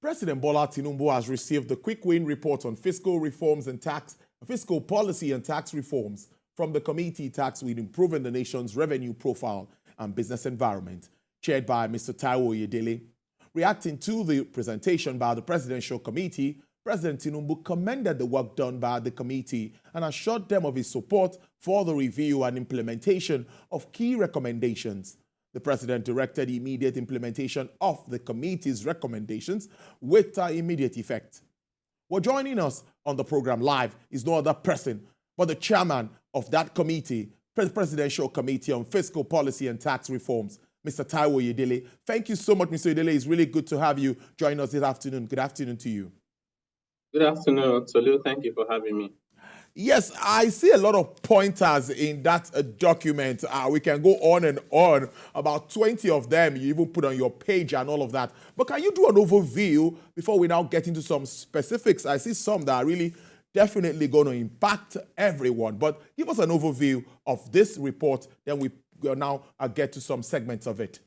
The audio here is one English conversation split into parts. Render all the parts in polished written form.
President Bola Tinubu has received the quick win report on fiscal reforms and fiscal policy and tax reforms from the committee tasked with improving the nation's revenue profile and business environment, chaired by Mr. Taiwo Oyedele. Reacting to the presentation by the Presidential Committee, President Tinubu commended the work done by the committee and assured them of his support for the review and implementation of key recommendations. The president directed immediate implementation of the committee's recommendations with immediate effect. Well, joining us on the program live is no other person but the chairman of that committee, Presidential Committee on Fiscal Policy and Tax Reforms, Mr. Taiwo Oyedele. Thank you so much, Mr. Oyedele. It's really good to have you join us this afternoon. Good afternoon to you. Good afternoon, Tolu. Thank you for having me. Yes, I see a lot of pointers in that document. We can go on and on, about 20 of them you even put on your page and all of that. But can you do an overview before we now get into some specifics? I see some that are really definitely going to impact everyone. But give us an overview of this report, then we will now get to some segments of it.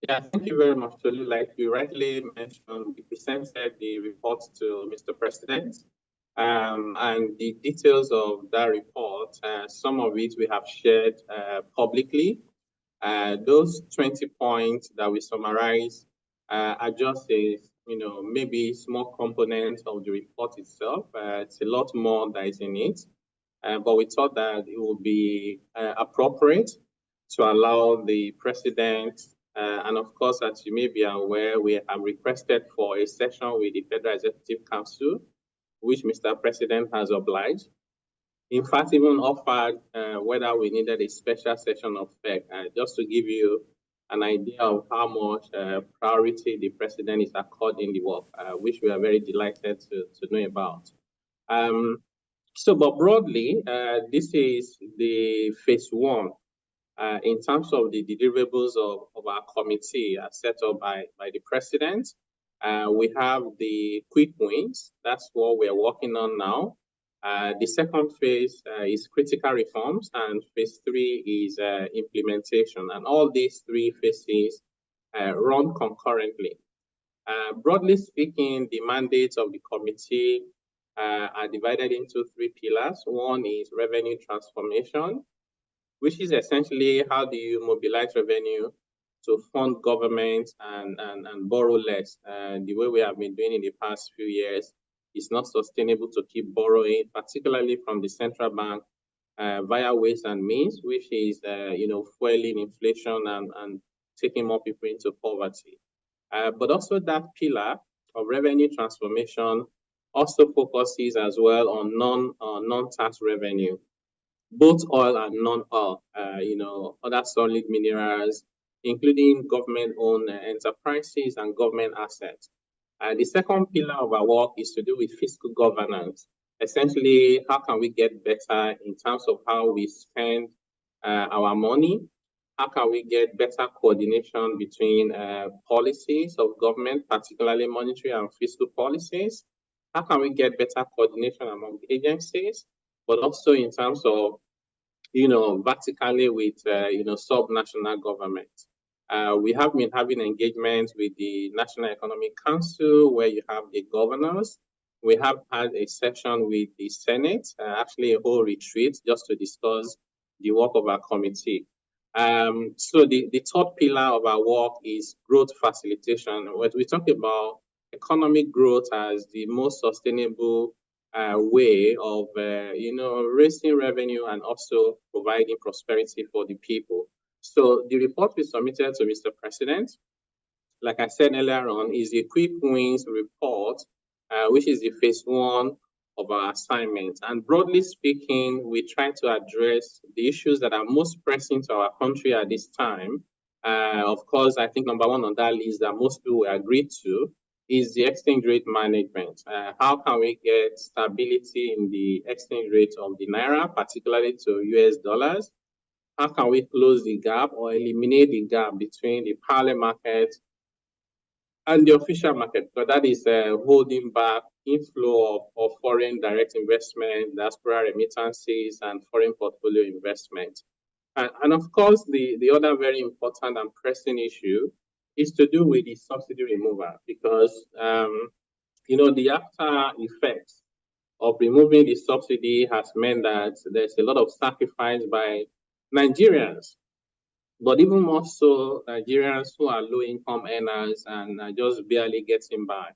Yeah, thank you very much, Tolu. Like you rightly mentioned, we presented the report to Mr. President. And the details of that report, some of it we have shared publicly. Those 20 points that we summarize are just a, maybe small component of the report itself. It's a lot more that is in it. But we thought that it would be appropriate to allow the president, and of course, as you may be aware, we have requested for a session with the Federal Executive Council, which Mr. President has obliged. In fact, even offered whether we needed a special session of FEC, just to give you an idea of how much priority the President is according the work, which we are very delighted to know about. But broadly, this is the phase one in terms of the deliverables of our committee set up by the President. We have the quick wins. That's what we're working on now. The second phase is critical reforms, and phase three is implementation. And all these three phases run concurrently. Broadly speaking, the mandates of the committee are divided into three pillars. One is revenue transformation, which is essentially how do you mobilize revenue to fund government and borrow less. The way we have been doing in the past few years is not sustainable to keep borrowing, particularly from the central bank via ways and means, which is fueling inflation and taking more people into poverty. But also that pillar of revenue transformation also focuses as well on non-tax revenue, both oil and non-oil, other solid minerals, including government-owned enterprises and government assets. The second pillar of our work is to do with fiscal governance. Essentially, how can we get better in terms of how we spend our money? How can we get better coordination between policies of government, particularly monetary and fiscal policies? How can we get better coordination among agencies, but also in terms of, vertically with, sub-national government? We have been having engagements with the National Economic Council, where you have the governors. We have had a session with the Senate, actually a whole retreat just to discuss the work of our committee. So the third pillar of our work is growth facilitation. When we talk about economic growth as the most sustainable way of, raising revenue and also providing prosperity for the people. So the report we submitted to Mr. President, like I said earlier on, is a quick wins report, which is the phase one of our assignment. And broadly speaking, we try to address the issues that are most pressing to our country at this time. Of course, I think number one on that list that most people will agree to is the exchange rate management. How can we get stability in the exchange rate of the Naira, particularly to US dollars? How can we close the gap or eliminate the gap between the parallel market and the official market? Because that is holding back inflow of foreign direct investment, diaspora remittances, and foreign portfolio investment. And of course, the other very important and pressing issue is to do with the subsidy removal, because the after effects of removing the subsidy has meant that there's a lot of sacrifice by Nigerians, but even more so Nigerians who are low-income earners and are just barely getting by.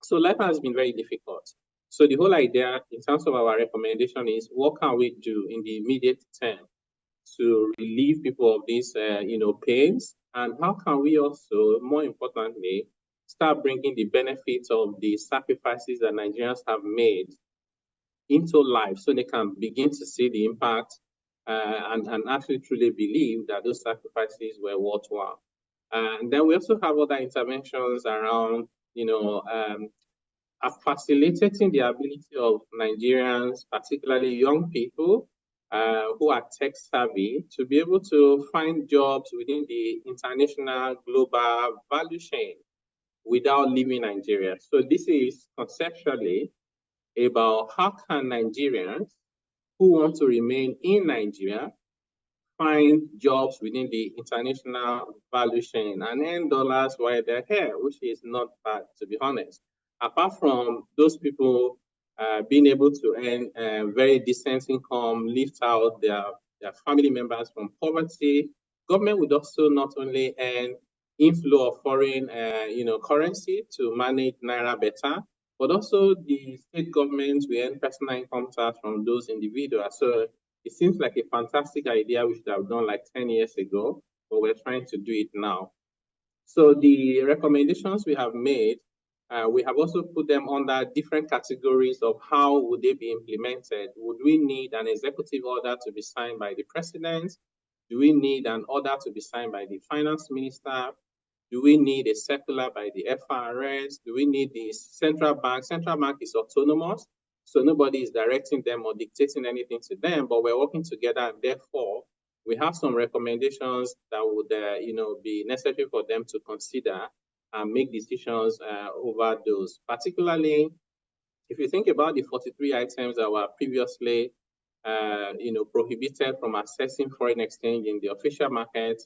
So life has been very difficult. So the whole idea in terms of our recommendation is, what can we do in the immediate term to relieve people of these, pains? And how can we also, more importantly, start bringing the benefits of the sacrifices that Nigerians have made into life, so they can begin to see the impact and actually truly believe that those sacrifices were worthwhile. And then we also have other interventions around, facilitating the ability of Nigerians, particularly young people who are tech savvy, to be able to find jobs within the international global value chain without leaving Nigeria. So this is conceptually about how can Nigerians who want to remain in Nigeria find jobs within the international value chain and earn dollars while they're here, which is not bad, to be honest. Apart from those people being able to earn very decent income, lift out their family members from poverty, government would also not only earn inflow of foreign currency to manage Naira better, but also the state governments will earn personal income tax from those individuals. So it seems like a fantastic idea we should have done like 10 years ago, but we're trying to do it now. So the recommendations we have made, we have also put them under different categories of how would they be implemented. Would we need an executive order to be signed by the president? Do we need an order to be signed by the finance minister? Do we need a circular by the FRS? Do we need the central bank? Central bank is autonomous, so nobody is directing them or dictating anything to them, but we're working together, and therefore we have some recommendations that would be necessary for them to consider and make decisions over those. Particularly, if you think about the 43 items that were previously prohibited from accessing foreign exchange in the official market,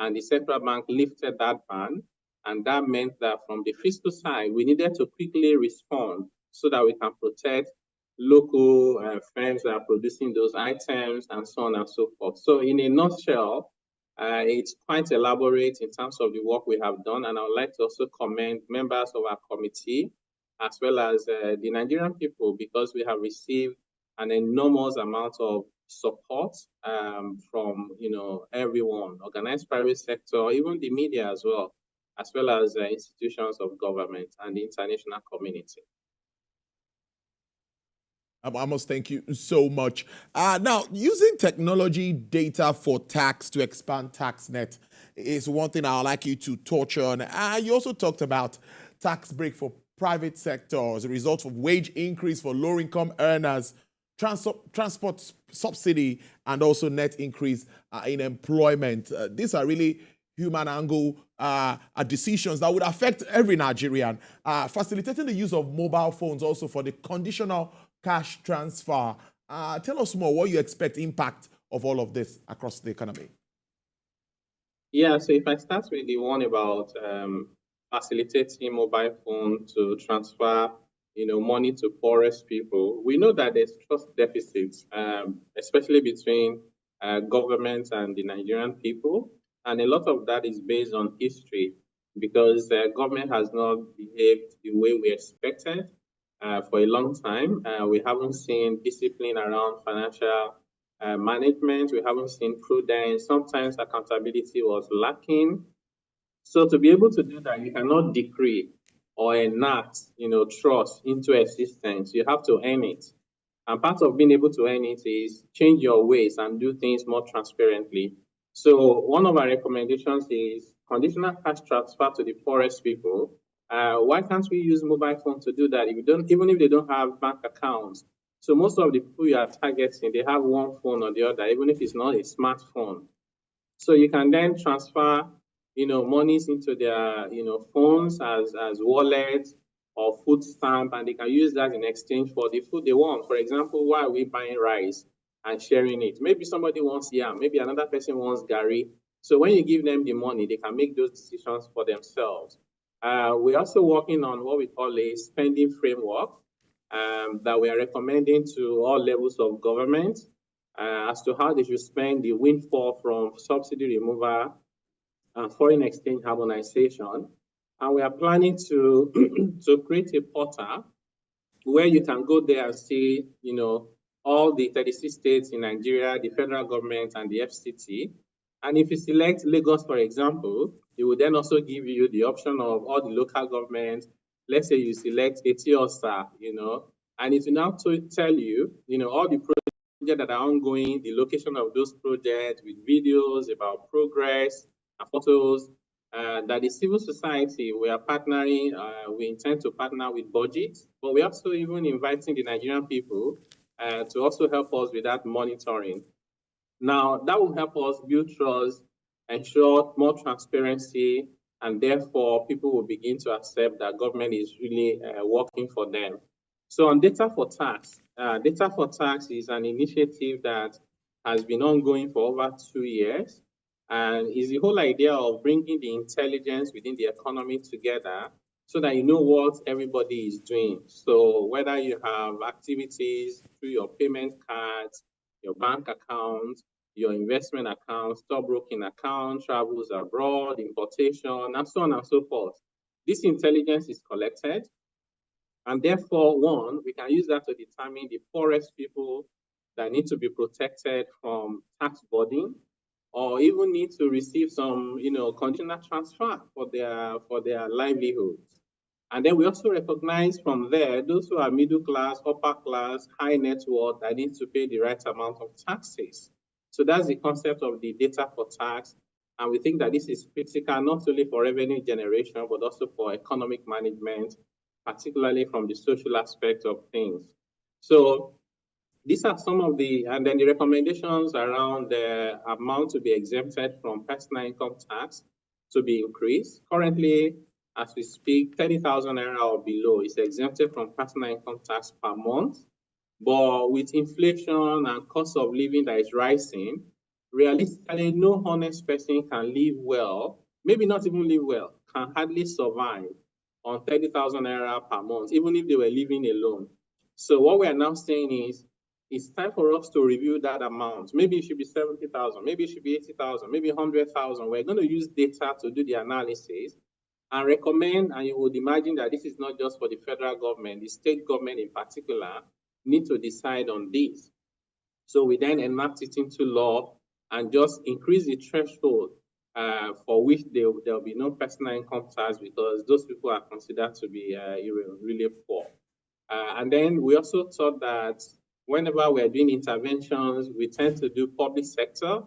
and the central bank lifted that ban, and that meant that from the fiscal side, we needed to quickly respond so that we can protect local firms that are producing those items and so on and so forth. So in a nutshell, it's quite elaborate in terms of the work we have done, and I would like to also commend members of our committee as well as the Nigerian people, because we have received an enormous amount of support from everyone, organized private sector, even the media as well as institutions of government and the international community. I must thank you so much. Now, using technology data for tax to expand tax net is one thing I'd like you to touch on. You also talked about tax break for private sector as a result of wage increase for low-income earners, transport subsidy, and also net increase in employment. These are really human angle decisions that would affect every Nigerian. Facilitating the use of mobile phones also for the conditional cash transfer. Tell us more what you expect impact of all of this across the economy. Yeah, so if I start with the one about facilitating mobile phone to transfer money to poorest people, we know that there's trust deficits, especially between government and the Nigerian people. And a lot of that is based on history, because government has not behaved the way we expected for a long time. We haven't seen discipline around financial management. We haven't seen prudence. Sometimes accountability was lacking. So to be able to do that, you cannot decree or enact, trust into existence. You have to earn it. And part of being able to earn it is change your ways and do things more transparently. So one of our recommendations is conditional cash transfer to the poorest people. Why can't we use mobile phone to do that? Even if they don't have bank accounts. So most of the people you are targeting, they have one phone or the other, even if it's not a smartphone. So you can then transfer monies into their phones as wallets or food stamp, and they can use that in exchange for the food they want. For example, why are we buying rice and sharing it? Maybe somebody wants yam, maybe another person wants gari, So when you give them the money, they can make those decisions for themselves. We're also working on what we call a spending framework that we are recommending to all levels of government as to how they should spend the windfall from subsidy removal and foreign exchange harmonization. And we are planning to, to create a portal where you can go there and see, all the 36 states in Nigeria, the federal government, and the FCT. And if you select Lagos, for example, it will then also give you the option of all the local governments. Let's say you select Etiosa, and it will now tell you, all the projects that are ongoing, the location of those projects with videos about progress and photos. That the civil society, we are partnering, we intend to partner with budgets, but we're also even inviting the Nigerian people to also help us with that monitoring. Now, that will help us build trust, ensure more transparency, and therefore people will begin to accept that government is really working for them. So on Data for Tax is an initiative that has been ongoing for over 2 years, and is the whole idea of bringing the intelligence within the economy together so that you know what everybody is doing. So whether you have activities through your payment cards, your bank account, your investment account, stockbroking account, travels abroad, importation, and so on and so forth. This intelligence is collected, and therefore, one, we can use that to determine the poorest people that need to be protected from tax burden, or even need to receive some, conditional transfer for their livelihoods. And then we also recognize from there those who are middle class, upper class, high net worth that need to pay the right amount of taxes. So that's the concept of the data for tax. And we think that this is critical not only for revenue generation, but also for economic management, particularly from the social aspect of things. So these are some of and then the recommendations around the amount to be exempted from personal income tax to be increased. Currently, as we speak, 30,000 naira or below is exempted from personal income tax per month. But with inflation and cost of living that is rising, realistically, no honest person can live well, maybe not even live well, can hardly survive on 30,000 naira per month, even if they were living alone. So what we are now saying is, it's time for us to review that amount. Maybe it should be 70,000, maybe it should be 80,000, maybe 100,000. We're going to use data to do the analysis and recommend, and you would imagine that this is not just for the federal government, the state government in particular need to decide on this. So we then enact it into law and just increase the threshold for which there will be no personal income tax, because those people are considered to be really poor. And then we also thought that whenever we're doing interventions, we tend to do public sector.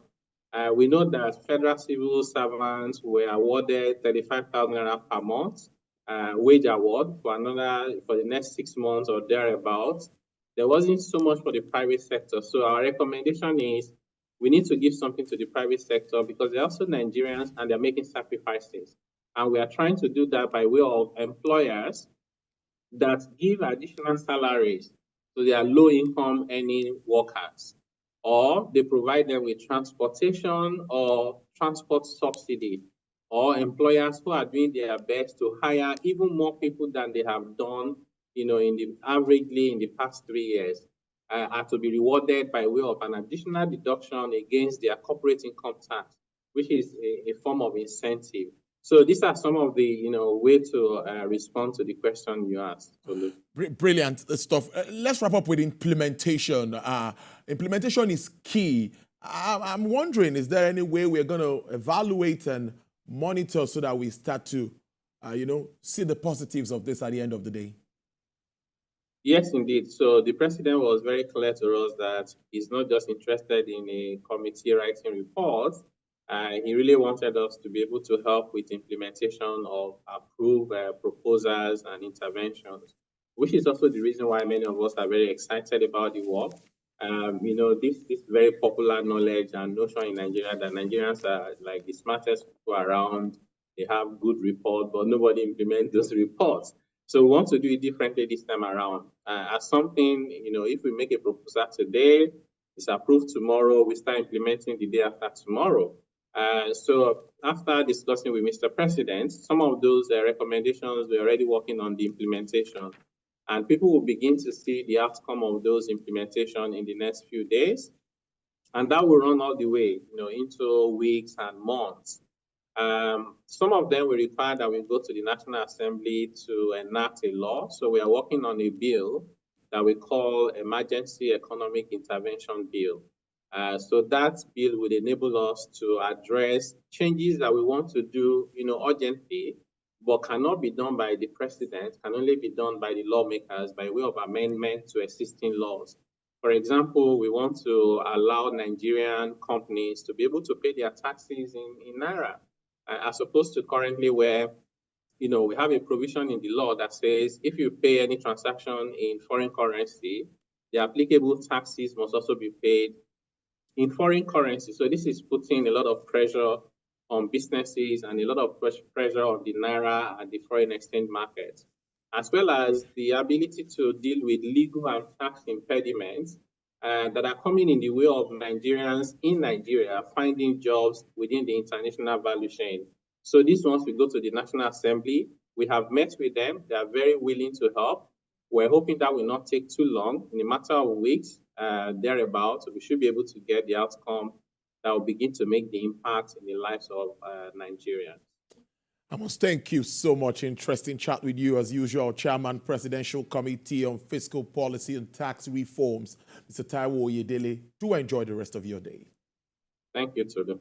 We know that federal civil servants were awarded 35,000 naira per month wage award for the next 6 months or thereabouts. There wasn't so much for the private sector. So our recommendation is we need to give something to the private sector, because they're also Nigerians and they're making sacrifices. And we are trying to do that by way of employers that give additional salaries to their low-income earning workers, or they provide them with transportation or transport subsidy, or employers who are doing their best to hire even more people than they have done, averagely in the past 3 years, are to be rewarded by way of an additional deduction against their corporate income tax, which is a form of incentive. So these are some of the way to respond to the question you asked. Brilliant stuff. Let's wrap up with implementation. Implementation is key. I'm wondering, is there any way we're going to evaluate and monitor so that we start to, see the positives of this at the end of the day? Yes, indeed. So the president was very clear to us that he's not just interested in a committee writing reports. He really wanted us to be able to help with implementation of approved proposals and interventions, which is also the reason why many of us are very excited about the work. This very popular knowledge and notion in Nigeria that Nigerians are like the smartest people around. They have good reports, but nobody implements those reports. So we want to do it differently this time around. As something, if we make a proposal today, it's approved tomorrow, we start implementing the day after tomorrow. So after discussing with Mr. President, some of those recommendations, we're already working on the implementation. And people will begin to see the outcome of those implementation in the next few days. And that will run all the way, into weeks and months. Some of them will require that we go to the National Assembly to enact a law. So we are working on a bill that we call Emergency Economic Intervention Bill. So that bill would enable us to address changes that we want to do, urgently, but cannot be done by the president, can only be done by the lawmakers by way of amendment to existing laws. For example, we want to allow Nigerian companies to be able to pay their taxes in Naira, as opposed to currently where, we have a provision in the law that says if you pay any transaction in foreign currency, the applicable taxes must also be paid in foreign currency. So this is putting a lot of pressure on businesses and a lot of pressure on the Naira and the foreign exchange market, as well as the ability to deal with legal and tax impediments that are coming in the way of Nigerians in Nigeria finding jobs within the international value chain. So this ones we go to the National Assembly. We have met with them. They are very willing to help. We're hoping that will not take too long. In a matter of weeks, thereabouts, we should be able to get the outcome that will begin to make the impact in the lives of Nigerians. I must thank you so much. Interesting chat with you as usual, Chairman, Presidential Committee on Fiscal Policy and Tax Reforms, Mr. Taiwo Oyedele. Do enjoy the rest of your day. Thank you, Tolu.